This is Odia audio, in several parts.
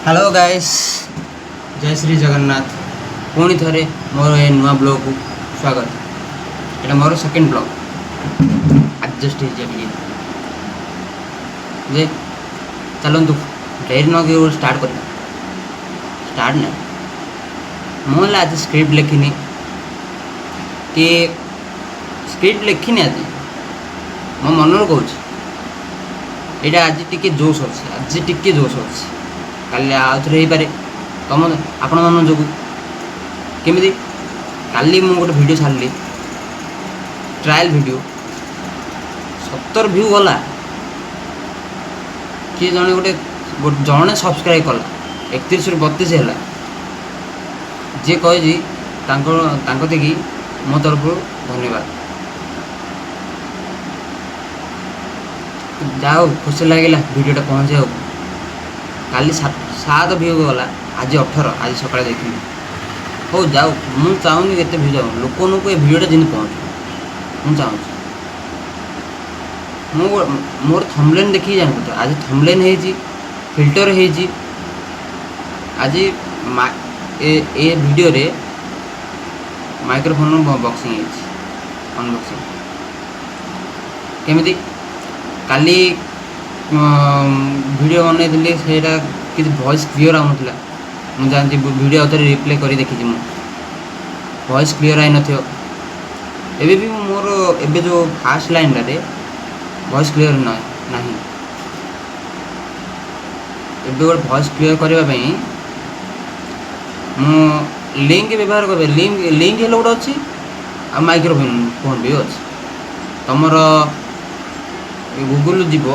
हेलो गाइस, जय श्री जगन्नाथ। पुणी थे मोर ए नुआ ब्लॉग को स्वागत। ये मोर सेकेंड ब्लॉग एडजस्ट जे चलतु डेरी न स्टार्ट कर स्टार्ट ना मुझे आज स्क्रिप्ट लिखिनी कि स्क्रिप्ट लिखिनी आज मो मन कौच यहाँ आज टी जोश अच्छे आज टी जोश अच्छे काली आउ थे हो पारे तुम आपण मन जो केमी काली मु गोटे वीडियो छाड़ी ट्रायल वीडियो 70 व्यू गला किए जड़े गोटे जड़े सब्सक्राइब कला 31 ରୁ 32 है जी कही देखी मो तरफ धन्यवाद। जाओ खुशी लगे वीडियोटा पहुँचे काली 7 व्यू गला आज 18 आज सकाଳେ देखी हो जाओ मु चाहूनी केते व्यू जाओ लोक ये वीडियोटा जिन पहुँच मु चाहूँ मोर थंबनेल देखी जान आज थंबनेल है फिल्टर है आज ए वीडियो रे माइक्रोफोन बॉक्सिंग अनबॉक्सिंग केमिति काली वीडियो बनई से किसी वॉइस क्लियर आउनला मुझे जानती वीडियो आउे रिप्ले कर देखी वॉइस क्लियर आई नथियो एबे भी मोर एबे जो फास्ट लाइन रे वॉइस क्लियर ना एबे गोटे वॉइस क्लियर करने मु लिंक व्यवहार कर लिंक है गोटे अच्छी आ माइक्रोफोन भी अच्छी तुमर गूगल जीव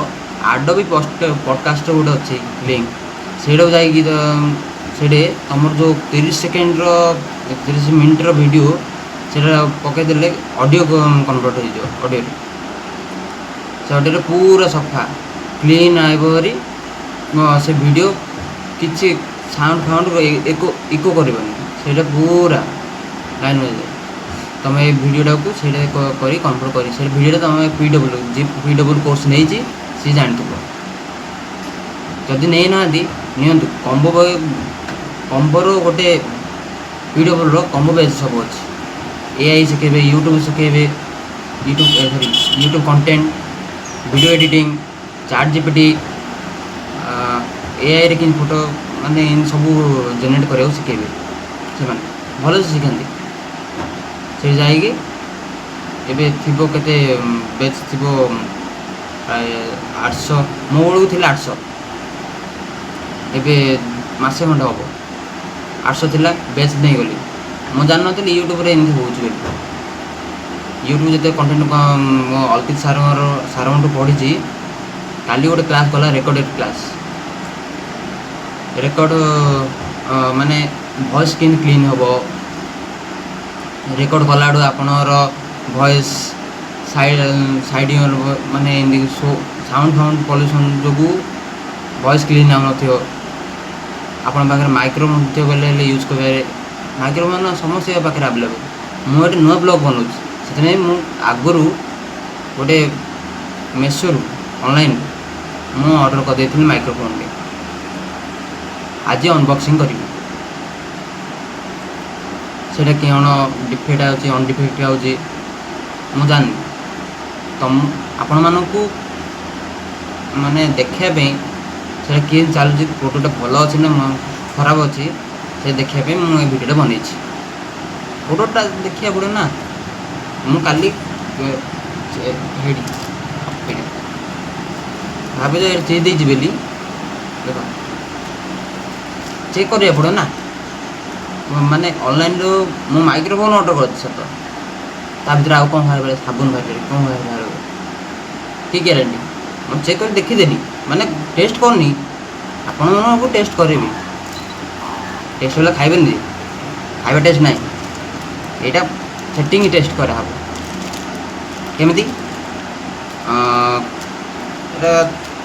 आडोबी पॉडकास्ट गोटे अच्छी लिंक से से तुम जो 30 सेकेंड 30 मिनट वीडियो से पकईदे ऑडियो कन्वर्ट हो ऑडियो से ऑडियो पूरा सफा क्लीन आईबरी से वीडियो किसी साउंड फाउंड इको करनी से पूरा लाइन बजे तुम ये वीडियोटा को करी कन्वर्ट कर से वीडियो तुम पीडब्ल्यू कोर्स नहीं सी जानी जदि नहीं ना नियंतु कंबोर गोटे पीडब्ल्यू कंबो बेस सब अच्छे एआई शिखेबे यूट्यूब शिखेबे YouTube content video editing chat GPT AI रे कि फोटो माने इन सब जेनेरेट करा शिखेबे से भल से शिखाती से जाइए एबे थिबो केते बेच थिबो प्राय 800 मो बड़ू थी 800 एबे मसे खंड हम 800 थिला बेच नहीं गली मुझे जान नी यूट्यूब रे एमती हो यूट्यूब जो कंटेंट अल्पित सार पढ़ी काली गोटे क्लास गला रेकर्डेड क्लास रेकर्ड माने वॉइस किन क्लीन हम रेकर्ड कला आपणर वॉइस साइड माने साउंड फाउंड पॉल्यूशन जो वॉइस क्लीन आउन आपण पाखे माइक्रोफोन गले यूज कर माइक्रोफोन समस्त पाखे आवेलेबल मुझे नुआ ब्लॉग बनाऊँ से आगु गोटे मेसो ऑनलाइन मु ऑर्डर कर देती माइक्रोफोन टे आज अनबॉक्सिंग करी से कौन डिफेक्ट आउची अनडिफेक्ट आउची मु जान तुम आपण मानू माने देखापी से किए चलुची फोटोटा भल अच्छे ना खराब अच्छी से देखापी मुझे वीडियो बनई फोटोटा देखा पड़े ना मु काली भाव चेक देती बोली देख चेक करा पड़े ना माने ऑनलाइन रो मो माइक्रोफोन ऑर्डर कर सत ता भीतर आउ कौन बाहर साबुन बाहर कौन बाहर कि ग्यारंटी मुझे चेक कर देखीदेली माने टेस्ट करनी आपण को टेस्ट करी टेस्ट वाला खाइबे नहीं खाइबा टेस्ट ना यहाँ सेटिंग टेस्ट करा हम केमिति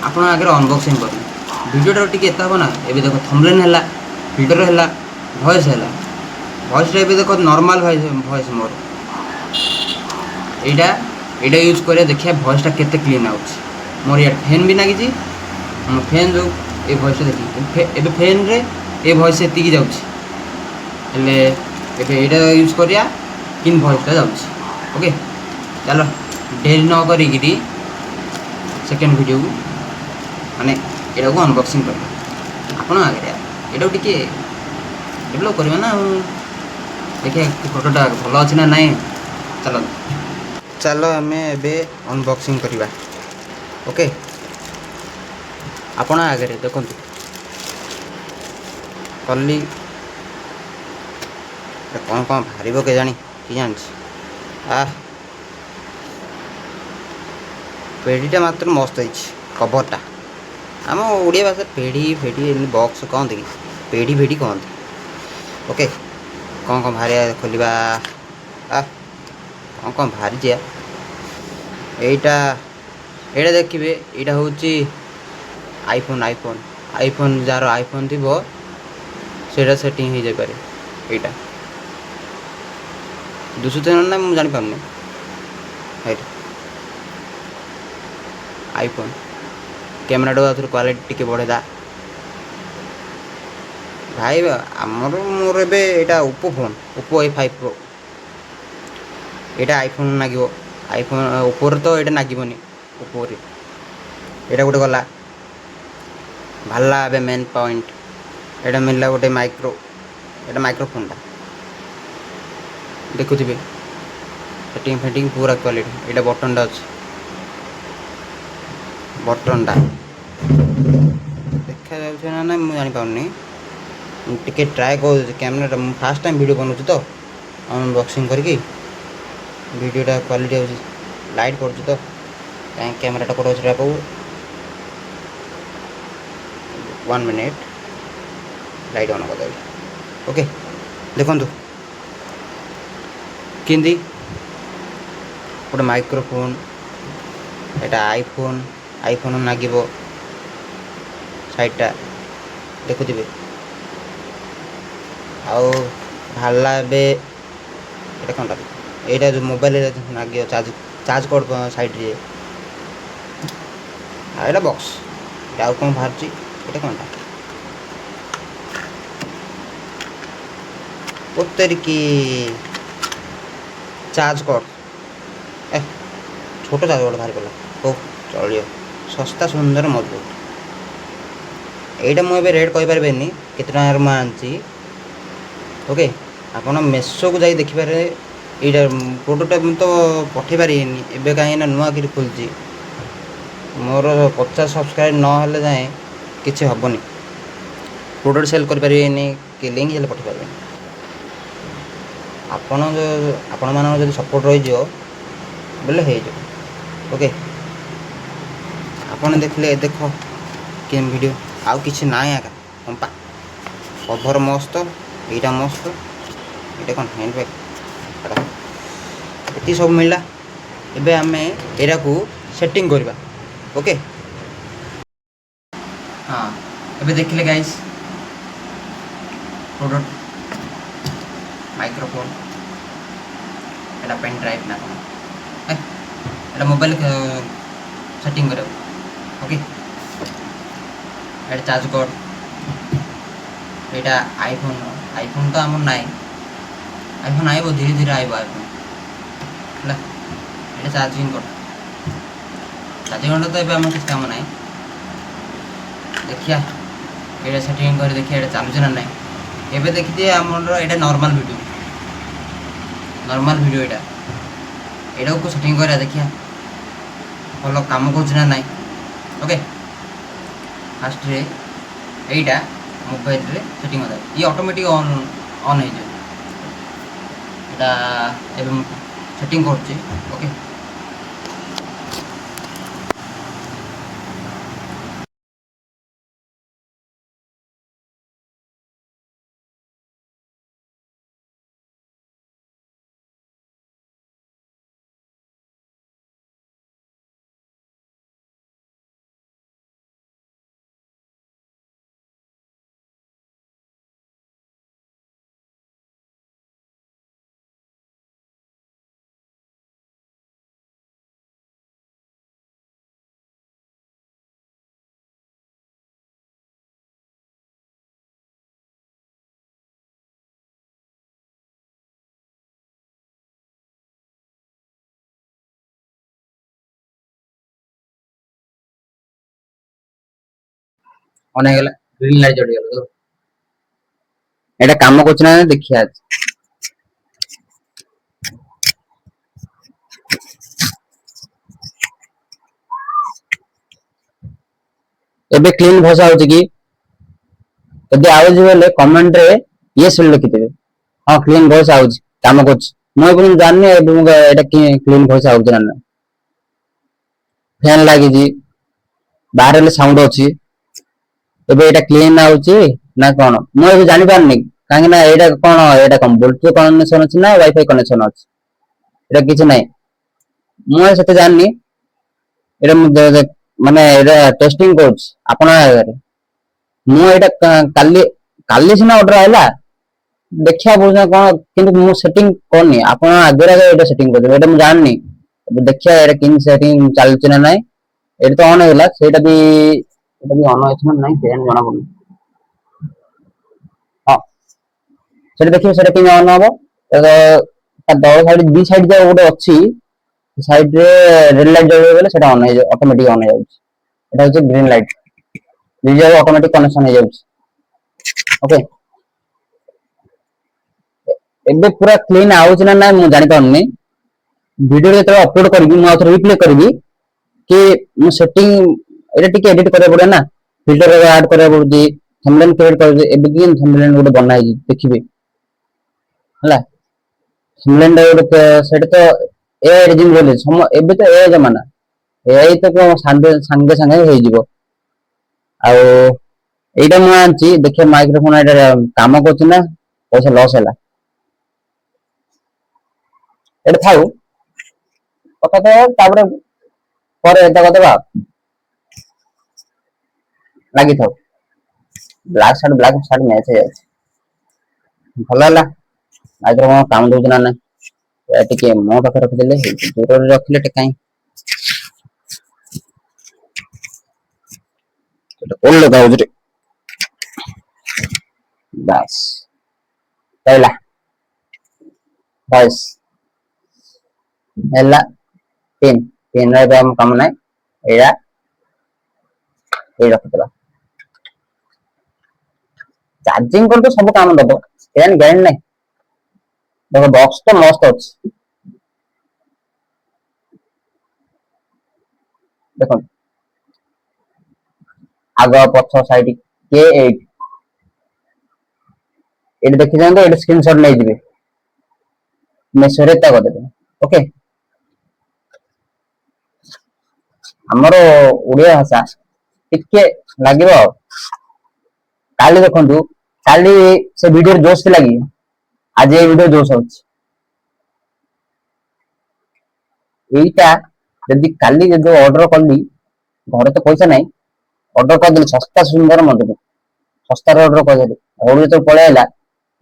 आप आगे अनबॉक्सिंग कर वीडियोटा टी एत हम ना ये देख थंबनेल है फिल्टर है वॉइस है वॉइस देख नॉर्मल वॉइस मोर यहाँ यूज कर देखिए वॉइसटा केते क्लीन आउट मोर यार फैन भी लगी फैन जो ଏ ଭଏସ୍ଟା ଦେଖିକି ଏବେ ଫ୍ୟାନ୍ରେ ଏ ଭଏସ୍ ଏତିକି ଯାଉଛି, ହେଲେ ଏବେ ଏଇଟା ୟୁଜ୍ କରିବା କିନ୍ ଭଏସ୍ଟା ଯାଉଛି। ଓକେ, ଚାଲ ଡେରି ନ କରିକିରି ସେକେଣ୍ଡ ଭିଡ଼ିଓକୁ ମାନେ ଏଇଟାକୁ ଅନବକ୍ସିଂ କରିବା ଆପଣ ଆଗରେ। ଏଇଟାକୁ ଟିକେ ଡେଭଲପ୍ କରିବା ନା, ଆଉ ଦେଖିବା ଫଟୋଟା ଭଲ ଅଛି ନା ନାହିଁ। ଚାଲ ଆମେ ଏବେ ଅନବକ୍ସିଂ କରିବା। ଓକେ, ଆପଣ ଆଗରେ ଦେଖନ୍ତୁ କଲି କ'ଣ କ'ଣ ବାହାରିବ କେଜାଣି, କି ଜାଣିଛି। ପେଡ଼ିଟା ମାତ୍ର ମସ୍ତ ହେଇଛି, କଭର୍ଟା। ଆମ ଓଡ଼ିଆ ଭାଷାରେ ପେଡ଼ି ଫେଡ଼ି ଏମିତି ବକ୍ସ କହନ୍ତି କି, ପେଡ଼ି ଫେଡ଼ି କହନ୍ତି। ଓକେ, କ'ଣ ବାହାରିବା ଖୋଲିବା। କ'ଣ ବାହାରିଛି। ଏଇଟା ଦେଖିବେ, ଏଇଟା ହେଉଛି ଆଇଫୋନ୍ ଯାହାର ଆଇଫୋନ୍ ଥିବ ସେଇଟା ସେଟିଂ ହେଇଯାଇପାରେ। ଏଇଟା ଦୁଶୁଥିବ ନା ମୁଁ ଜାଣିପାରୁନି। ଏଇଟା ଆଇଫୋନ୍ କ୍ୟାମେରାଟା ଆଉଥରେ କ୍ୱାଲିଟି ଟିକେ ବଢ଼େଇଲା ଭାଇ। ମୋର ଏବେ ଏଇଟା Oppo phone, Oppo A5 Pro। ଏଇଟା ଆଇଫୋନ୍ ଲାଗିବ, ଓପୋରେ ତ ଏଇଟା ଲାଗିବନି। ଓପୋରେ ଏଇଟା ଗୋଟେ ଗଲା, ବାହାରିଲା ଏବେ ମେନ୍ ପଏଣ୍ଟ। ଏଇଟା ମିଳିଲା ଗୋଟେ ଏଇଟା ମାଇକ୍ରୋଫୋନ୍ଟା ଦେଖୁଥିବେ, ସେଟିଂ ଫେଟିଂ ପୁରା କ୍ୱାଲିଟି। ଏଇଟା ବଟନ୍ଟା ଅଛି, ବଟନ୍ଟା ଦେଖାଯାଉଛି ନା ନାହିଁ ମୁଁ ଜାଣିପାରୁନି। ଟିକେ ଟ୍ରାଏ କରୁଛି କ୍ୟାମେରାଟା, ମୁଁ ଫାର୍ଷ୍ଟ ଟାଇମ୍ ଭିଡ଼ିଓ ବନାଉଛି ତ ଅନବକ୍ସିଂ କରିକି। ଭିଡ଼ିଓଟା କ୍ୱାଲିଟି ହେଉଛି, ଲାଇଟ୍ ପଡ଼ୁଛି ତ କାହିଁ କ୍ୟାମେରାଟା କେଉଁଠି ଅଛି ତାକୁ 1 ମିନିଟ୍ ଲାଇଟ୍ ଅନ୍ କରିଦେବି। ଓକେ, ଦେଖନ୍ତୁ କେମିତି ଗୋଟେ ମାଇକ୍ରୋଫୋନ୍, ଏଇଟା ଆଇଫୋନ୍ ଲାଗିବ ସାଇଡ଼୍ଟା ଦେଖୁଥିବେ। ଆଉ ବାହାରିଲା ଏବେ ଏଇଟା କ'ଣଟା, ଏଇଟା ଯେଉଁ ମୋବାଇଲରେ ଲାଗିବ ଚାର୍ଜ କର୍ଡ଼ ସାଇଡ଼୍ରେ। ଆଉ ଏଇଟା ବକ୍ସ। ଏଇଟା ଆଉ କ'ଣ ବାହାରୁଛି, ଏଇଟା କ'ଣଟା କି ଚାର୍ଜ କର୍ଡ଼। ଛୋଟ ଚାର୍ଜ କର୍ଡ଼ ବାହାରି ପଡ଼ିଲା। ହଉ ଚଳିବ, ଶସ୍ତା ସୁନ୍ଦର ମଜବୁତ। ଏଇଟା ମୁଁ ଏବେ ରେଟ୍ କହିପାରିବିନି କେତେ ଟଙ୍କାରେ ମୁଁ ଆଣିଛି। ଓକେ, ଆପଣ ମେସୋକୁ ଯାଇ ଦେଖିପାରିବେ। ଏଇଟା ପ୍ରଡ଼କ୍ଟଟା ମୁଁ ତ ପଠାଇ ପାରିବିନି ଏବେ, କାହିଁକିନା ନୂଆ କରି ଖୋଲିଛି। ମୋର 50 ସବସ୍କ୍ରାଇବ୍ ନହେଲେ ଯାଏଁ କିଛି ହେବନି, ପ୍ରଡ଼କ୍ଟ ସେଲ୍ କରିପାରିବେନି କି ଲିଙ୍କ୍ ହେଲେ ପଠାଇ ପାରିବେନି। ଆପଣମାନଙ୍କର ଯଦି ସପୋର୍ଟ ରହିଯିବ ବୋଲେ ହେଇଯିବ। ଓକେ, ଆପଣ ଦେଖିଲେ ଦେଖ କେମ୍ ଭିଡ଼ିଓ, ଆଉ କିଛି ନାହିଁ ଆକା କମ୍ପା। କଭର୍ ମସ୍ତ, ଏଇଟା ମସ୍ତ, ଏଇଟା କ'ଣ ହ୍ୟାଣ୍ଡ ବ୍ୟାଗ୍, ଏତିକି ସବୁ ମିଳିଲା। ଏବେ ଆମେ ଏଇଟାକୁ ସେଟିଂ କରିବା। ଓକେ, ହଁ ଏବେ ଦେଖିଲେ ଗାଇସ୍, ପ୍ରଡ଼କ୍ଟ ମାଇକ୍ରୋଫୋନ୍, ଏଇଟା ପେନ୍ ଡ୍ରାଇଭ୍ ନା କ'ଣ, ଏଇଟା ମୋବାଇଲ ସେଟିଂ କରିବାକୁ। ଓକେ, ଏଇଟା ଚାର୍ଜ କର୍ଡ଼, ଏଇଟା ଆଇଫୋନ୍ ତ ଆମର ନାହିଁ, ଆଇଫୋନ୍ ଆଇବ ଧୀରେ ଧୀରେ ଆଇବ ଆଇଫୋନ୍ ହେଲା। ଏଇଟା ଚାର୍ଜିଂ କର୍ଡ଼ ତ ଏବେ ଆମର କିଛି କାମ ନାହିଁ। ଦେଖିବା ଏଇଟା ସେଟିଂ କରି ଦେଖିବା ଏଇଟା ଚାଲୁଛି ନା ନାହିଁ। ଏବେ ଦେଖିଥିବେ ଆମର ଏଇଟା ନର୍ମାଲ୍ ଭିଡ଼ିଓ, ଏଇଟାକୁ ସେଟିଂ କରିବା, ଦେଖିବା ଭଲ କାମ କରୁଛି ନା ନାହିଁ। ଓକେ, ଫାର୍ଷ୍ଟରେ ଏଇଟା ମୋବାଇଲରେ ସେଟିଂ କରିବା, ଇଏ ଅଟୋମେଟିକ୍ ଅନ୍ ହେଇଯିବ। ଏଇଟା ଏବେ ମୁଁ ସେଟିଂ କରୁଛି। ଓକେ, ଅନ୍ ହେଇଗଲା, ଗ୍ରୀନ୍ ଲାଇଟ୍ ଜଳିଗଲା। ଏଇଟା କାମ କରୁଛି ନା ଦେଖିବା। ଏବେ କ୍ଲିନ୍ ଭଏସ୍ ଆଉଛି କି? ଯଦି ଆଉଛି ବୋଲେ କମେଣ୍ଟ ରେ ୟେସ୍ ବୋଲି ଲେଖିଦେବେ। ହଁ କ୍ଲିନ୍ ଭଏସ୍ ଆଉଛି, କାମ କରୁଛି। ମୁଁ ଏବେ ଜାଣିନି ଏଇଟା କ୍ଲିନ୍ ଭଏସ୍ ଆଉଛି ନା ନାହିଁ। ଫ୍ୟାନ୍ ଲାଗିଛି, ବାହାରେ ହେଲେ ସାଉଣ୍ଡ ଅଛି। ଏବେ ଏଇଟା କ୍ଲିନ୍ ଆଉଛି ନା କଣ ମୁଁ ଏବେ ଜାଣିପାରୁନି, କାହିଁକି ନା ଏଇଟା କଣ ବ୍ଲୁଟୁଥ କନେକ୍ସନ ଅଛି ନା ୱାଇଫାଇ କନେକ୍ସନ ଅଛି? ଏଇଟା କିଛି ନାହିଁ, ମୁଁ ସେତେ ଜାଣିନି। ଏଇଟା ମୁଁ ମାନେ ଏଇଟା ଟେଷ୍ଟିଂ କରୁଛି ଆପଣଙ୍କ ଆଗରେ। ମୁଁ ଏଇଟା କାଲି ସିନା ଅର୍ଡର ଆଇଲା, ଦେଖିବା କହୁଛ କଣ, କିନ୍ତୁ ମୁଁ ସେଟିଂ କରିନି। ଆପଣ ଆଗରେ ଏଇଟା ସେଟିଂ କରିଦେବେ, ଏଇଟା ମୁଁ ଜାଣିନି। ଦେଖିବା ଏଇଟା କେମିତି ସେଟିଂ ଚାଲୁଛି ନା ନାଇଁ। ଏଇଟା ତ ଅନ୍ ହେଇଗଲା, ସେଇଟା ବି ଅନ୍ ଅଛି ନା ନାଇଁ କେଜାଣି ଜଣା ପଡୁନି। ହଁ ସେଟା ଦେଖିବେ, ସେଟା କେମିତି ଅନ୍ ହବ। ତା ତଳ ସାଇଡ୍ ଦି ସାଇଡ୍ ଯାକ ଗୋଟେ ଅଛି, ସାଇଡ୍ ରେ ରେଡ୍ ଲାଇଟ୍ ଜଳିଗଲେ ସେଟା ଅନ୍ ହେଇଯିବ, ଅଟୋମେଟିକ୍ ଅନ୍ ହେଇଯାଉଛି। ଏଟା ହଉଛି ଗ୍ରୀନ୍ ଲାଇଟ୍, ଦି ଜାକ ଅଟୋମେଟିକ୍ କନେକ୍ସନ ହେଇଯାଉଛି। ଓକେ, ଏବେ ପୁରା କ୍ଲିନ୍ ଆଉଛି ନା ନାଇଁ ମୁଁ ଜାଣିପାରୁନି। ଭିଡିଓ ଯେତେବେଳେ ଅପଲୋଡ୍ କରିବି, ମୁଁ ଆଉଥରେ ରିପ୍ଲେ କରିବି କି ମୁଁ ସେଟିଂ, ଏଇଟା ଟିକେ ଏଡିଟ୍ କରିବାକୁ ପଡିବ ନା, ଫିଲ୍ଟର ଆଡ୍ କରିବାକୁ ପଡୁଛି, ଥମ୍ବନେଲ୍ କ୍ରିଏଟ୍ କରୁଛି। ଏବେ କି ଥମ୍ବନେଲ୍ ଗୋଟେ ବନା ହେଇଛି ଦେଖିବେ ହେଲା। ସେଇଟା ତ ଏବେ ତ ଏ ଜମାନା, ଏଆଇ ତ ସାଙ୍ଗେ ସାଙ୍ଗେ ହେଇଯିବ। ଆଉ ଏଇଟା ମୁଁ ଆଣିଛି, ଦେଖିବା ମାଇକ୍ରୋଫୋନ ଏଇଟା କାମ କରୁଛି ନା ପଇସା ଲସ୍ ହେଲା। ଏଇଟା ଥାଉ, କଥା ତ ତାପରେ ପରେ ଏଟା କରିଦବା। ଲାଗିଥାଉ, ବ୍ଲାକ୍ ସାର୍ଟ ମ୍ୟାଚ୍ ହେଇଯାଉଛି। ଭଲ ହେଲା, ମାଇକ୍ରୋଫୋନ କାମ ଦଉଛି ନା ନାଇଁ। ଟିକେ ମୋ ପାଖରେ ରଖିଦେଲେ ହେଇଛି, ଦୂରରେ ରଖିଲେ ଟିକେ କାଇଁ ବାସ୍ ପାଇଲା ବାସ୍ ହେଲା। ପିନ୍ ର ଆମ କାମ ନାହିଁ, ଏଇଟା ଏଇ ରଖିଦେବା। ଚାର୍ଜିଂ କଲେ ତ ସବୁ କାମ ଦବ, ଗ୍ୟାରେଣ୍ଟି ନାହିଁ। ଦେଖ ବକ୍ସ ତ ମସ୍ତ ଅଛି, ଦେଖନ୍ତୁ ଆଗ ପଛ ସାଇଡ୍ ଏଇଠି ଦେଖିଦିଅନ୍ତୁ, ଏଇଠି ସ୍କ୍ରିନସଟ୍ ନେଇଯିବେ, ମେସୋରେ ତା କରିଦେବେ। ଓକେ, ଆମର ଓଡିଆ ଭାଷା ଟିକେ ଲାଗିବ ଆଉ। କାଲି ଦେଖନ୍ତୁ, କାଲି ସେ ଭିଡିଓରେ ଜୋସ୍ ଥିଲା କି? ଆଜି ଏଇ ଭିଡିଓ ଜୋସ୍ ଅଛି। ଏଇଟା କାଲି ଯଦି ଅର୍ଡର କଲି, ଘରେ ତ ପଇସା ନାହିଁ, ଅର୍ଡର କରିଦେଲି ଶସ୍ତା ସୁନ୍ଦର ମଜବୁତ, ଶସ୍ତାରେ ଅର୍ଡର କରିଦେଲି। ଘରୁ ଯେତେବେଳେ ପଳେଇ ଆଇଲା,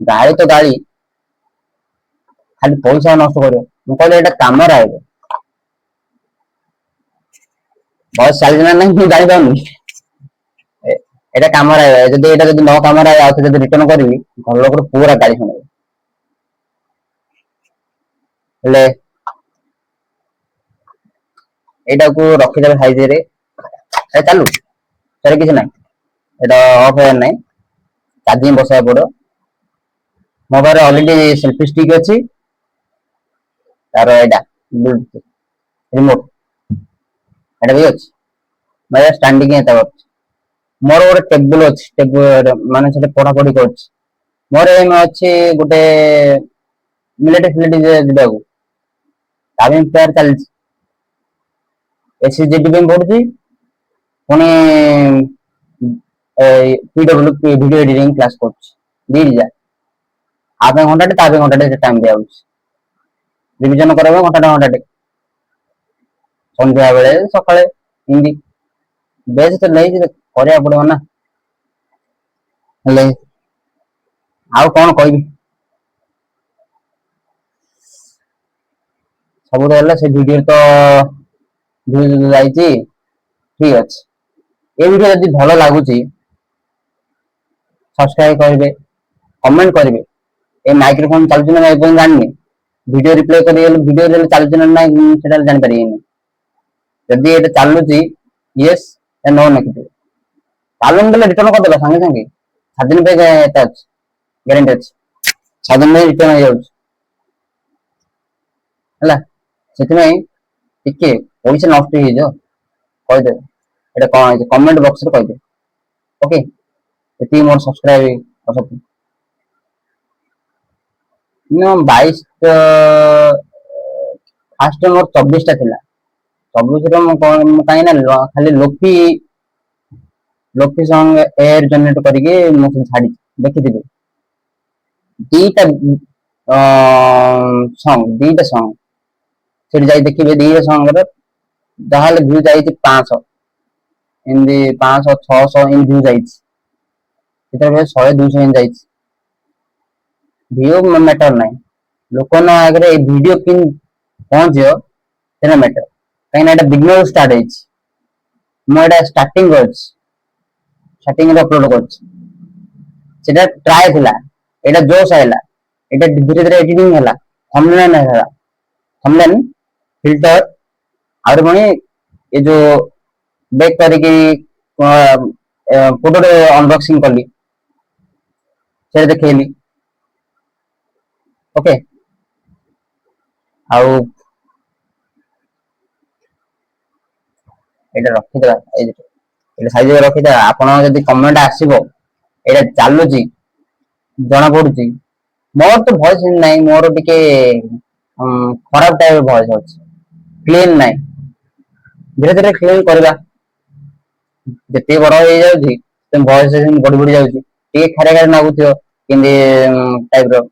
ଗାଳି ତ ଗାଳି, ଖାଲି ପଇସା ନଷ୍ଟ କରିବ। ମୁଁ କହିଲି ଏଇଟା କାମରେ ଆଇବ। ବୟସ ଚାଲିଛି ନା ନାହିଁ ମୁଁ ଜାଣିପାରୁନି। ଏଇଟା କାମରେ ଆଇବ, ଯଦି ଏଇଟା ଯଦି ନ କାମରେ ଆଇବ, ଆଉ ଯଦି ରିଟର୍ନ କରିବି, ଘର ଲୋକର ପୁରା ଗାଳି ଶୁଣିବି। ହେଲେ ଏଇଟାକୁ ରଖିଦେବେ ସାଇଜିରେ, ଚାଲୁ ସେଟା କିଛି ନାହିଁ। ଏଇଟା ଅଫ୍ ହେବାର ନାହିଁ, ଚାର୍ଜିଂ ବସେଇବାକୁ ପଡିବ। ମୋ ପାଖରେ ଅଲରେଡି ସେଲ୍ଫି ଷ୍ଟିକ୍ ଅଛି, ତାର ଏଇଟା ରିମୋଟ ଏଟା ବି ଅଛି, ଷ୍ଟାଣ୍ଡିଂ ଏଟା ଅଛି। ମୋର ଗୋଟେ ଟେବୁଲ ଅଛି, ମାନେ ସେଟା ପଢାପଢି କରୁଛି। ମୋର ଏମ ଅଛି ଗୋଟେ ମିଲିଟାରୀ ଯିବାକୁ, ତା ପାଇଁ ପ୍ରେୟାର ଚାଲିଛି। SCGD ପାଇଁ ପଢୁଛି, ପୁଣି ଭିଡିଓ ଏଡିଟିଂ କ୍ଲାସ କରୁଛି, ଦିଟା। ଆ ପାଇଁ ଘଣ୍ଟାଟେ, ତା ପାଇଁ ଘଣ୍ଟାଟେ ଟାଇମ ଦିଆଯାଉଛି। ରିଭିଜନ କରାଇବ ଘଣ୍ଟାଟେ। ସନ୍ଧ୍ୟା ବେଳେ, ସକାଳେ, ଏମିତି ବେଶ ତ ନେଇଛି, କରିବାକୁ ପଡିବ ନା। ହେଲେ ଆଉ କଣ କହିବି? ସବୁ ତ ହେଲେ, ସେ ଭିଡିଓ ତ ଯାଇଛି, ଠିକ ଅଛି। ଏ ଭିଡିଓ ଯଦି ଭଲ ଲାଗୁଛି, ସବସ୍କ୍ରାଇବ କରିବେ, କମେଣ୍ଟ କରିବେ। ଏ ମାଇକ୍ରୋଫୋନ ଚାଲୁଛି ନା ନାଇଁ ଏପର୍ଯ୍ୟନ୍ତ ଜାଣିନି। ଭିଡିଓ ରିପ୍ଲେ କରିବେ, ଭିଡିଓ ଚାଲୁଛି ନା ନାଇଁ ସେଟା ଜାଣିପାରିବେନି। ଯଦି ଏଇଟା ଚାଲୁଛି ୟେସ୍ ନୋ ଲେଖିଦେବେ, ପ୍ରୋବ୍ଲେମ ଦେଲେ ରିଟର୍ନ କରିଦେବା ସାଙ୍ଗେ ସାଙ୍ଗେ 7 ଦିନ ପାଇଁ ଏଟା ଅଛି ଗ୍ୟାରେଣ୍ଟି ଅଛି 7 ଦିନ ପାଇଁ ରିଟର୍ନ ହେଇଯାଉଛି ହେଲା ସେଥିପାଇଁ ଟିକେ ପଇସା ନଷ୍ଟ ହେଇଯିବ କହିଦେବେ ଏଟା କଣ ହେଇଛି କମେଣ୍ଟ ବକ୍ସରେ କହିଦେବେ ଓକେ ଏତିକି ମୋର ସବସ୍କ୍ରାଇବ ଅଛନ୍ତି ମିନିମମ୍ 22 ଫାଷ୍ଟ ମୋର 24ଟା ଥିଲା 24ରେ ମୁଁ କାହିଁକି ନା ଖାଲି ଲୋଫି ସଙ୍ଗ ଏୟାର ଜେନେରେଟ କରିକି ମୁଁ ଛାଡ଼ିଛି ଦେଖିଥିବେ ଦିଟା ସଙ୍ଗ ସେଠି ଯାଇ ଦେଖିବେ ଦିଟା ସଙ୍ଗର ଯାହାହେଲେ ଭ୍ୟୁ ଯାଇଛି 500 ଏମିତି 500 600 ଏମିତି ଭ୍ୟୁ ଯାଇଛି ସେତେବେଳେ 100 200 ଏମିତି ଯାଇଛି ଭିଉ ମ୍ୟାଟର ନାହିଁ ଲୋକଙ୍କ ଆଗରେ ଏଇ ଭିଡିଓ କେମିତି ପହଞ୍ଚିବ ସେଟା ମ୍ୟାଟର କାହିଁକିନା ଏଇଟା ବିଗିନର ଷ୍ଟାର୍ଟ ହେଇଛି ମୁଁ ଏଇଟା ଷ୍ଟାର୍ଟିଂ କରିଛି ଷ୍ଟାର୍ଟିଂରେ ଅପଲୋଡ କରିଛି ସେଟା ଟ୍ରାଏ ଥିଲା ଏଇଟା ଜୋସ୍ ଆଇଲା ଏଇଟା ଧୀରେ ଧୀରେ ଏଡିଟିଂ ହେଲା ଥମ୍ବନେଲ ହେଲା ଥମ୍ବନେଲ ଫିଲ୍ଟର ଆହୁରି ପୁଣି ଏ ଯୋଉ ବେକ୍ କରିକି ଫଟୋରେ ଅନବକ୍ସିଂ କଲି ସେଟା ଦେଖେଇଲି ଓକେ ଆଉ ଏଇଟା ରଖିଦେବା ଏଇଟା ସାଇଜ ରଖିଦେବା ଆପଣଙ୍କ ଯଦି କମେଣ୍ଟ ଆସିବ ଏଇଟା ଚାଲୁଛି ଜଣା ପଡୁଛି ମୋର ତ ଭଏସ ନାହିଁ ମୋର ଟିକେ ଖରାପ ଟାଇପ ଭଏସ ଅଛି କ୍ଲିନ ନାହିଁ ଧୀରେ ଧୀରେ କ୍ଲିନ କରିବା ଯେତିକି ବଡ ହେଇଯାଉଛି ଭଏସ ବଢି ବଢି ଯାଉଛି ଟିକେ ଖାରିଆ ଖାରିଆ ଲାଗୁଥିବ କେମିତି ଟାଇପ ର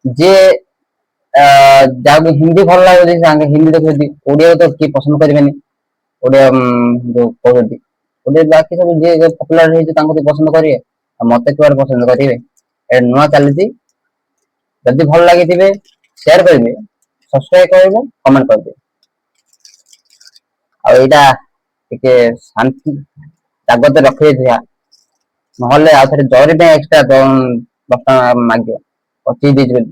ଯେ ଯାହାକୁ ହିନ୍ଦୀ ଭଲ ଲାଗୁଛି ସାଙ୍ଗେ ହିନ୍ଦୀ ଦେଖୁଛନ୍ତି ଓଡିଆ ତ କିଏ ପସନ୍ଦ କରିବେନି ଓଡିଆ ଯୋଉ କହୁଛନ୍ତି ଓଡିଆ ବାକି ସବୁ ଯିଏ ପପୁଲାର ହେଇଛି ତାଙ୍କୁ ତ ପସନ୍ଦ କରିବେ ଆଉ ମତେ କୁଆଡେ ପସନ୍ଦ କରିବେ ଏଇଟା ନୂଆ ଚାଲିଛି ଯଦି ଭଲ ଲାଗିଥିବେ ସେୟାର କରିବେ ସବସ୍କ୍ରାଇବ କରିବେ କମେଣ୍ଟ କରିବେ ଆଉ ଏଇଟା ଟିକେ ଶାନ୍ତି ଜାଗତ ରଖିଦେଇଥିବା ନହେଲେ ଆଉ ଥରେ ଜରି ପାଇଁ ଏକ୍ସଟ୍ରା 10 ଟଙ୍କା ମାଗିବ ପଚିଶ ଦେଇଛି ବୋଲି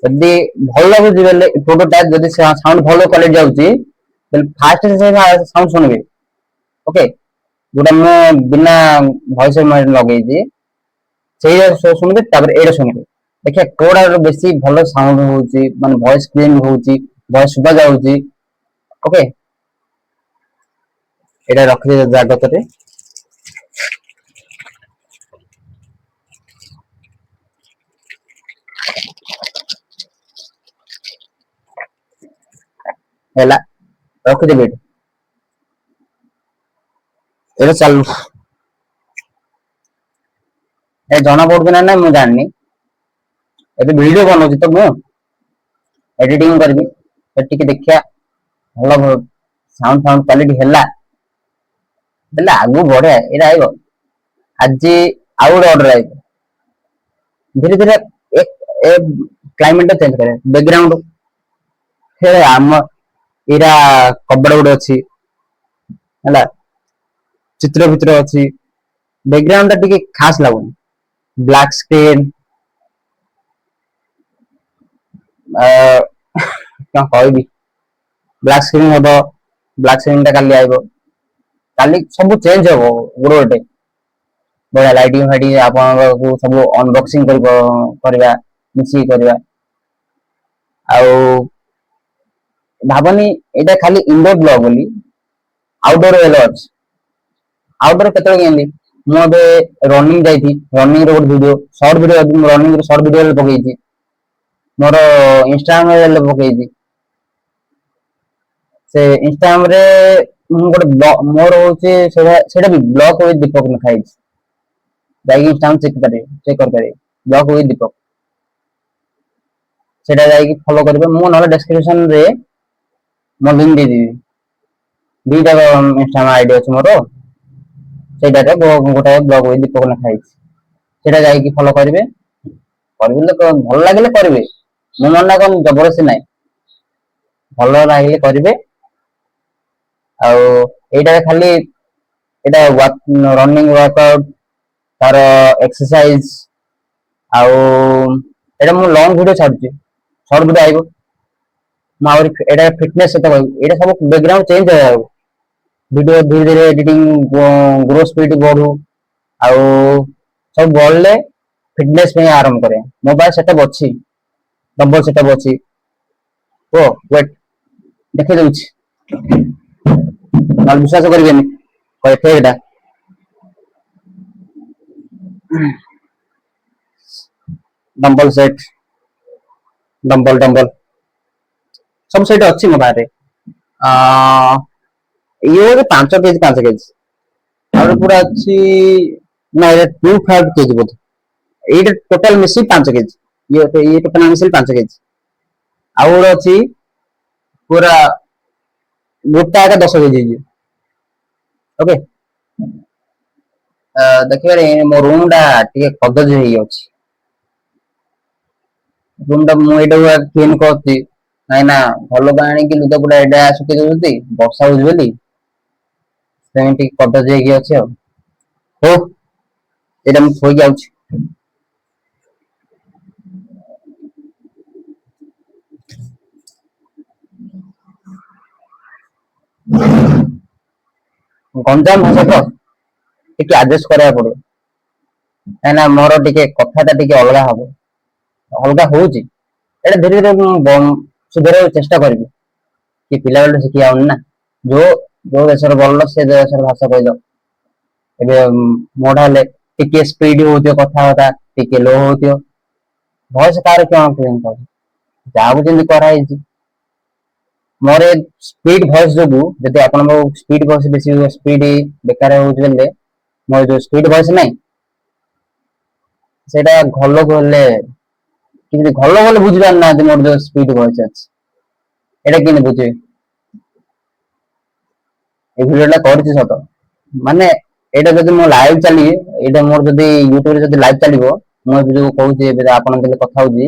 ଯଦି ଭଲ ଲାଗୁଛି ବୋଲେ ଫଟୋଟା ଯଦି ସାଉଣ୍ଡ ଭଲ କ୍ୱାଲିଟି ଯାଉଛି ଫାଷ୍ଟ ସାଉଣ୍ଡ ଶୁଣିବେ ଓକେ ଯୋଉଟା ମୁଁ ବିନା ଭଏସ ଲଗେଇଛି ସେଇ ଶୁଣିବେ ତାପରେ ଏଇଟା ଶୁଣିବେ ଦେଖିବା କୋଉଟା ବେଶୀ ଭଲ ସାଉଣ୍ଡ ହଉଛି ମାନେ ଭଏସ କ୍ଲିନ ହଉଛି ଭଏସ ଶୁଭା ଯାଉଛି ଓକେ ଏଇଟା ରଖିଦେବେ ଜାଗତରେ ହେଲା ରଖିଦେବେ ଏଇଟା ଚାଲୁ ଏ ଜଣା ପଡୁଛି ନା ନାଇଁ ମୁଁ ଜାଣିନି ଏବେ ଭିଡିଓ ବନଉଛି ତ ମୁଁ ଏଡିଟିଂ କରିବି ଟିକେ ଦେଖିବା ଭଲ ସାଉଣ୍ଡ କ୍ୱାଲିଟି ହେଲା ବୋଲେ ଆଗକୁ ବଢିଆ ଏଇଟା ଆଇବ ଆଜି ଆଉ ଗୋଟେ ଅର୍ଡର ଆଇବ ଧୀରେ ଧୀରେ କ୍ଲାଇମେଟ ଚେଞ୍ଜ କରେ ବ୍ୟାକଗ୍ରାଉଣ୍ଡ ଆମ ଏଇଟା କବାଟ ଗୋଟେ ଅଛି ହେଲା ଚିତ୍ର ଭିତରେ ଅଛି ବ୍ୟାକଗ୍ରାଉଣ୍ଡ ଟା ଟିକେ ଖାସ ଲାଗୁନି ବ୍ଲାକ୍ ସ୍କ୍ରିନ୍ କଣ କହିବି ବ୍ଲାକ୍ ସ୍କ୍ରିନ୍ ହବ ବ୍ଲାକ୍ ସ୍କ୍ରିନ୍ ଟା କାଲି ଆଇବ କାଲି ସବୁ ଚେଞ୍ଜ ହବ ଗୋଟେ ଗୋଟେ ବଢିଆ ଲାଇଟିଂ ଫାଇଟିଂ ଆପଣଙ୍କୁ ସବୁ ଅନବକ୍ସିଂ କରିବା ମିଶିକି କରିବା ଆଉ ଭାବନି ଏଇଟା ଖାଲି ଇନଡୋର ବ୍ଲଗ ବୋଲି ଆଉଟଡୋର ହେଲେ ଅଛି ଆଉଟଡୋର କେତେବେଳେ କେମିତି ମୁଁ ଏବେ ରନିଂ ଯାଇଛି ରନିଂ ର ଗୋଟେ ଭିଡିଓ ସର୍ଟ ଭିଡିଓ ରନିଂ ର ସର୍ଟ ଭିଡିଓ ପକେଇଛି ମୋର ଇନଷ୍ଟାଗ୍ରାମ ପକେଇଛି ସେ ଇନଷ୍ଟାଗ୍ରାମ ରେ ମୁଁ ଗୋଟେ ମୋର ହଉଛି ସେଇଟା ବି ବ୍ଲଗ ୱିଥ୍ ଦୀପକ ଲେଖା ହେଇଛି ଯାଇକି ଇନଷ୍ଟାଗ୍ରାମ ଚେକ୍ କରିପାରିବେ ବ୍ଲଗ ୱିଥ୍ ଦୀପକ ସେଟା ଯାଇକି ଫଲୋ କରିବେ ମୁଁ ନହେଲେ ଡେସକ୍ରିପସନ ରେ ମୋ ଲିଙ୍କ ଦେଇଦେବି ଦିଟା ଇନଷ୍ଟାଗ୍ରାମ ଆଇଡି ଅଛି ମୋର ସେଇଟାରେ ଗୋଟେ ବ୍ଲଗ ୱିଥ୍ ଦୀପକ ଲେଖା ହେଇଛି ସେଇଟା ଯାଇକି ଫଲୋ କରିବେ ଭଲ ଲାଗିଲେ କରିବେ ମୁଁ ମନା କରୁନି ଜବରଦସ୍ତି ନାହିଁ ଭଲ ଲାଗିଲେ କରିବେ ଆଉ ଏଇଟାରେ ଖାଲି ଏଇଟା ରନିଂ ୱାର୍କଆଉଟ ତାର ଏକ୍ସରସାଇଜ ଆଉ ଏଇଟା ମୁଁ ଲଙ୍ଗ ଭିଡିଓ ଛାଡୁଛି ସର୍ଟ ଭିଡିଓ ଆଇବ ମୁଁ ଆହୁରି ଏଇଟା ଫିଟନେସ ସହିତ କହିବି ଏଇଟା ସବୁ ବ୍ୟାକଗ୍ରାଉଣ୍ଡ ଚେଞ୍ଜ ହବ ଭିଡିଓ ଧୀରେ ଧୀରେ ଏଡିଟିଂ ଗ୍ରୋ ସ୍ପିଡ ବଢୁ ଆଉ ସବୁ ବଢିଲେ ଫିଟନେସ୍ ପାଇଁ ଆରମ୍ଭ କରେ। ମୋବାଇଲ ସେଟଅପ୍ ଅଛି, ଡମ୍ବଲ ସେଟଅପ୍ ଅଛି। ଓ ୱେଟ୍ ଦେଖେଇ ଦଉଛି, ନହେଲେ ବିଶ୍ୱାସ କରିବେନି କହିବେ ଏଇଟା ଡମ୍ବଲ ସେଟ୍, ଡମ୍ବଲ ସବୁ ସେଇଟା ଅଛି ମୋ ପାଖରେ। ଇଏ ଗୋଟେ 5 କେଜି ଆଉ ପୁରା ଅଛି ନା, ଏଇଟା 25 କେଜି ବୋଧେ। ଏଇଟା ଟୋଟାଲ ମିଶି 5 କେଜି, ଇଏ ଟୋଟାଲ ମିଶି 5 କେଜି। ଆଉ ଗୋଟେ ଅଛି ପୁରା ଗୋଟା ଏକା 10 କେଜି ହେଇଯିବ। ଓକେ, ଦେଖିବାରେ ମୋ ରୁମ୍ ଟା ଟିକେ କଦର୍ଯ୍ୟ ହେଇଯାଉଛି। ରୁମ୍ ଟା ମୁଁ ଏଇଟାକୁ କ୍ଲିନ୍ କରୁଛି କାହିଁକି ନା ଭଲ ଆଣିକି ଲୁଗାପଟା ଏଇଟା ଶୁଖେଇ ଦଉଛନ୍ତି, ବର୍ଷା ହଉଛି ବୋଲି ସେମିତି ଟିକେ କଦର୍ଯ୍ୟ ହେଇକି ଅଛି ଆଉ। ହଉ, ଏଇଟା ମୁଁ ଥୋଇକି ଆଉଛି। ଗଞ୍ଜାମ ଭାଷା ତ ଟିକେ ଆଡଜଷ୍ଟ କରିବାକୁ ପଡିବ, କାହିଁକିନା ମୋର ଟିକେ କଥାଟା ଟିକେ ଅଲଗା ହବ, ଅଲଗା ହଉଛି। ଏଇଟା ଧୀରେ ଧୀରେ ମୁଁ ସୁଧାରିବାକୁ ଚେଷ୍ଟା କରିବି, କି ପିଲାବେଳୁ ଶିଖିବା ହଉନି ନା। ଯୋଉ ଦେଶର ଭଲ ସେ ଦେଶର ଭାଷା କହିଲ। ଏବେ ମୋଡ ହେଲେ ଟିକେ ସ୍ପିଡ ହଉଥିବ କଥାବାର୍ତ୍ତା, ଟିକେ ଲୋ ହଉଥିବ। ଭଏସ କାହାର କଣ ଯାହାକୁ ଯେମିତି କରାହେଇଛି। ମୋର ସ୍ପିଡ ଭଏସ ଯୋଗୁ ଯଦି ଆପଣଙ୍କ ସ୍ପିଡ ଭଏସ ବେଶୀ ସ୍ପିଡ ବେକାର ହଉଛି ବୋଲେ ମୋର ଯୋଉ ସ୍ପିଡ ଭଏସ ନାହିଁ ସେଇଟା ଘରଲୋକ ହେଲେ କିନ୍ତୁ ଘର ଲୋକ ବୁଝି ପାରୁନାହାନ୍ତି ମୋର ଯୋଉ ସ୍ପିଡ ଭଏସ ଅଛି, ଏଇଟା କେମିତି ବୁଝିବେ? এই ଭିଡିଓଟା କରିଛି ସତ, ମାନେ ଏଇଟା ଯଦି ମୁଁ ଲାଇଭ ଚାଲିବି, ଏଇଟା ମୋର ଯଦି ୟୁଟ୍ୟୁବରେ ଯଦି ଲାଇଭ ଚାଲିବ, ମୁଁ ଏବେ ଯୋଉ କହୁଛି ଏବେ ଆପଣଙ୍କ ସହିତ କଥା ହଉଛି,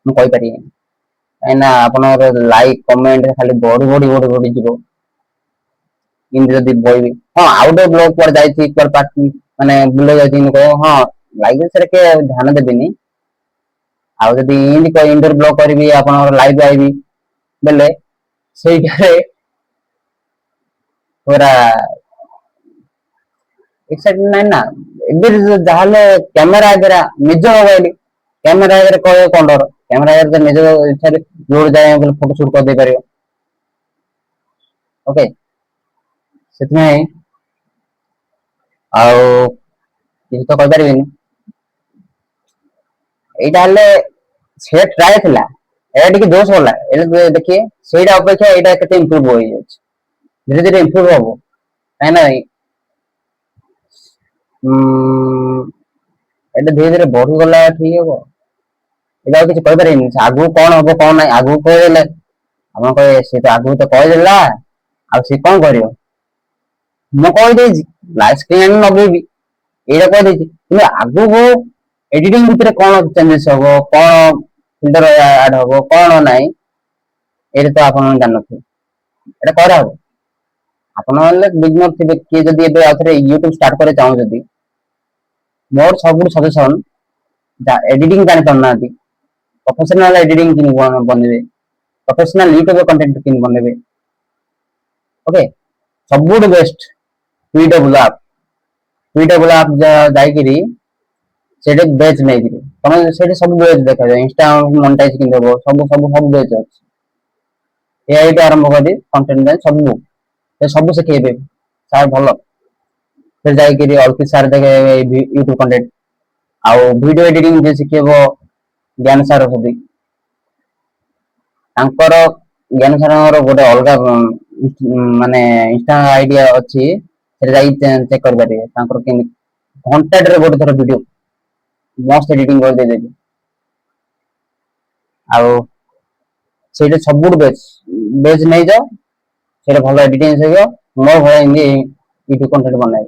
ମୁଁ କହିପାରିବିନି। କାହିଁକିନା ଆପଣଙ୍କର ଲାଇକ୍ କମେଣ୍ଟ ଖାଲି ବଢି ଯିବ। ଏମିତି ଯଦି କହିବି, ହଁ ଆଉ ଗୋଟେ ବ୍ଲଗ କୁଆଡେ ଯାଇଛି, କୁଆଡେ ମାନେ ବୁଲିବାକୁ ଯାଇଛି, ମୁଁ କହିବ ହଁ ଲାଇକ୍ ବିଷୟରେ କିଏ ଧ୍ୟାନ ଦେବେନି। ଆଉ ଯଦି ଇଣ୍ଡୋର ବ୍ଲଗ କରିବି, ଆପଣଙ୍କର ଲାଇଭ୍ ଆଇବି ବେଲେ ସେଇଟାରେ ପୁରା ଏକ୍ସାଇଟେଡ୍ ନାହିଁ ନା। ଏବେ ଯାହାହେଲେ କ୍ୟାମେରା ଆଗରେ ନିଜ ମୋବାଇଲ କ୍ୟାମେରା ଆଗରେ କହିବ କଣ ଡର, କ୍ୟାମେରା ଆଗରେ ନିଜ ଇଚ୍ଛାରେ ଯୋଉଠି ଚାହିଁବ ଫଟୋ ସୁଟ କରିଦେଇ ପାରିବ। ଓକେ, ସେଥିପାଇଁ ଆଉ କିଛି ତ କହିପାରିବିନି। ଏଇଟା ହେଲେ ସେ ଟ୍ରାଏ ଥିଲା, ଏଇଟା ଟିକେ ଜୋସ୍ ହେଲା, ଏଇଟା ଦେଖିଏ ସେଇଟା ଅପେକ୍ଷା ଏଇଟା କେତେ ଇମ୍ପ୍ରୁଭ ହେଇଯାଉଛି। ଧୀରେ ଧୀରେ ଇମ୍ପ୍ରୁଭ ହବ, କାହିଁକି ନା ଏଇଟା ଧୀରେ ଧୀରେ ବଢିଗଲା ଠିକ ହବ। ଏବେ ଆଉ କିଛି କହିପାରିବିନି, ଆଗକୁ କଣ ହବ କଣ ନାହିଁ ଆଗକୁ କହିଦେଲେ ଆପଣ କହିବେ ସିଏ ତ ଆଗକୁ ତ କହିଦେଲା ଆଉ ସିଏ କଣ କରିବ। ମୁଁ କହିଦେଇଛି ଲାଇଭ୍ ସ୍କ୍ରିନ୍ ଆଣି ଲଗେଇବି, ଏଇଟା କହିଦେଇଛି, କିନ୍ତୁ ଆଗକୁ ଏଡିଟିଂ ଭିତରେ କଣ ଚେଞ୍ଜେସ୍ ହବ, କଣ ଫିଲ୍ଟର ଆଡ ହବ କଣ ନାହିଁ, ଏଇଟା ତ ଆପଣ ଜାଣିନଥିବେ। ଏଇଟା କରାହବ। ଆପଣ ହେଲେ ବିଗନର ଥିବେ, କିଏ ଯଦି ଏବେ ଆଉଥରେ ୟୁଟ୍ୟୁବ ଷ୍ଟାର୍ଟ କରିବାକୁ ଚାହୁଁଛନ୍ତି, ମୋର ସବୁଠୁ ସଜେସନ ଏଡିଟିଂ ଜାଣି ପାରୁନାହାନ୍ତି, ପ୍ରଫେସନାଲ ଏଡିଟିଂ କେମିତି ବନେଇବେ, ପ୍ରଫେସନାଲ ୟୁଟ୍ୟୁବ କଣ୍ଟେଣ୍ଟ କେମିତି ବନେଇବେ। ଓକେ, ସବୁଠୁ ବେଷ୍ଟ ଟୁଇଟେବଲ ଆପ୍ ଯାଇକିରି ସେଇଟା ବେଚ୍ ନେଇକିରି ତମେ ସେଇଠି ସବୁ ବେଚ୍ ଦେଖାଯାଏ, ଇନଷ୍ଟା ମନିଟାଇଜ କେମିତି ହବ ସବୁ ବେଚ୍ ଅଛି। ଏଆଇ ଠୁ ଆରମ୍ଭ କରି କଣ୍ଟେଣ୍ଟ ଯାଏଁ ସବୁ ଶିଖେଇବେ ସାର୍ ଭଲ। ସେ ଯାଇକିରି ଅଲ୍କି ସାର୍ ଦେଖେଇବେ ୟୁଟ୍ୟୁବ କଣ୍ଟେଣ୍ଟ, ଆଉ ଭିଡିଓ ଏଡିଟିଂ ଯିଏ ଶିଖେଇବ ଜ୍ଞାନ ସାର୍ ଅଛନ୍ତି। ତାଙ୍କର ଜ୍ଞାନ ସାରଙ୍କର ଗୋଟେ ଅଲଗା ମାନେ ଇନଷ୍ଟା ଆଇଡି ଅଛି, ସେଟା ଯାଇକି ଚେକ୍ କରିପାରିବେ ତାଙ୍କର କେମିତି ଘଣ୍ଟାଟରେ ଗୋଟେ ଥର ଭିଡିଓ ମସ୍ତ ଏଡିଟିଂ କରିଦେଇଦେବି। ଆଉ ସେଇଟା ସବୁଠୁ ବେଚ୍ ନେଇଯାଅ, ସେଇଟା ଭଲ ଏଡିଟିଂ ଶିଖିବ, ମୋ ଭଳିଆ ଏମିତି ୟୁଟ୍ୟୁବ କଣ୍ଟେଣ୍ଟ ବନେଇବ।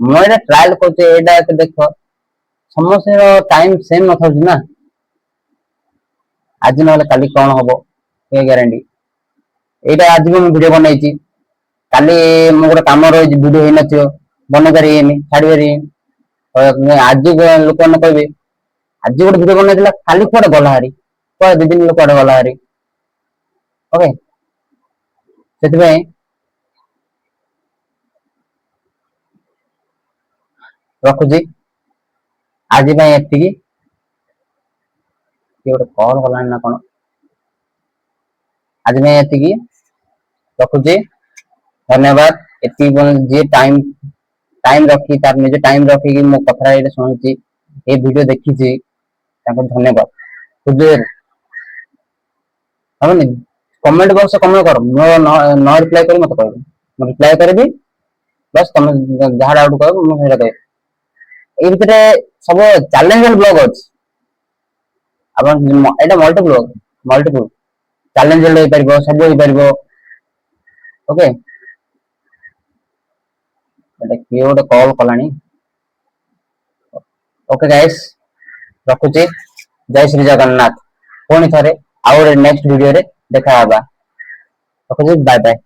ମୁଁ ଏଇଟା ଟ୍ରାଏଲ କରୁଛି, ଏଇଟା ଦେଖ ସମସ୍ତଙ୍କର ଟାଇମ ସେମ ନଥାଉଛି ନା। ଆଜି ନହେଲେ କାଲି କଣ ହବ ଏ ଗ୍ୟାରେଣ୍ଟି। ଏଇଟା ଆଜି ବି ମୁଁ ଭିଡିଓ ବନେଇଛି, କାଲି ମୁଁ ଗୋଟେ କାମ ରହିଛି ଭିଡିଓ ହେଇନଥିବ, ବନେଇ ପାରିବେନି ଛାଡି ପାରିବେନି। ଆଜି ଲୋକମାନେ କହିବେ ଆଜି ଗୋଟେ ଭିଡିଓ ବନେଇଥିଲା କାଲି କୁଆଡେ ଗଲା ହାରି, କୁଆଡେ 2 ଦିନ କୁଆଡେ ଗଲା ହାରି। ଓକେ, ସେଥିପାଇଁ ରଖୁଛି ଆଜି ପାଇଁ ଏତିକି। କିଏ ଗୋଟେ କଲ୍ କଲାଣି ନା କଣ? ଆଜି ପାଇଁ ଏତିକି ରଖୁଛି। ଧନ୍ୟବାଦ। ଏତିକି ଯିଏ ଟାଇମ ରଖି ତାର ନିଜ ଟାଇମ ରଖିକି ମୋ କଥା ଏଇଟା ଶୁଣିଛି, ଏ ଭିଡିଓ ଦେଖିଛି, ତାଙ୍କୁ ଧନ୍ୟବାଦ। ବୁଝିଲେ? ହବନି କମେଣ୍ଟ ବକ୍ସ କମେଣ୍ଟ କର, ମୁଁ ନ ରିପ୍ଲାଏ କରି ମତେ କହିବ, ମୁଁ ରିପ୍ଲାଏ କରିବି। ପ୍ଲସ୍ ତମେ ଯାହା ଡାଉଟ କହିବ ମୁଁ ସେଇଟା କହିବି। ଏଇ ଭିତରେ ସବୁ ଚ୍ୟାଲେଞ୍ଜ ବ୍ଲଗ ଅଛି। ଆପଣ ଏଇଟା ମଲ୍ଟିପୁଲ ଚ୍ୟାଲେଞ୍ଜ ହେଇପାରିବ, ସବୁ ହେଇପାରିବ। ଓକେ, ଏଟା କିଏ ଗୋଟେ କଲ୍ କଲାଣି। ଓକେ ଗାଇସ୍, ରଖୁଛି। ଜୟ ଶ୍ରୀ ଜଗନ୍ନାଥ। ପୁଣି ଥରେ ଆଉ ଗୋଟେ ନେକ୍ସଟ ଭିଡିଓରେ ଦେଖା ହବା। ରଖୁଛି, ବାଏ ବାଏ।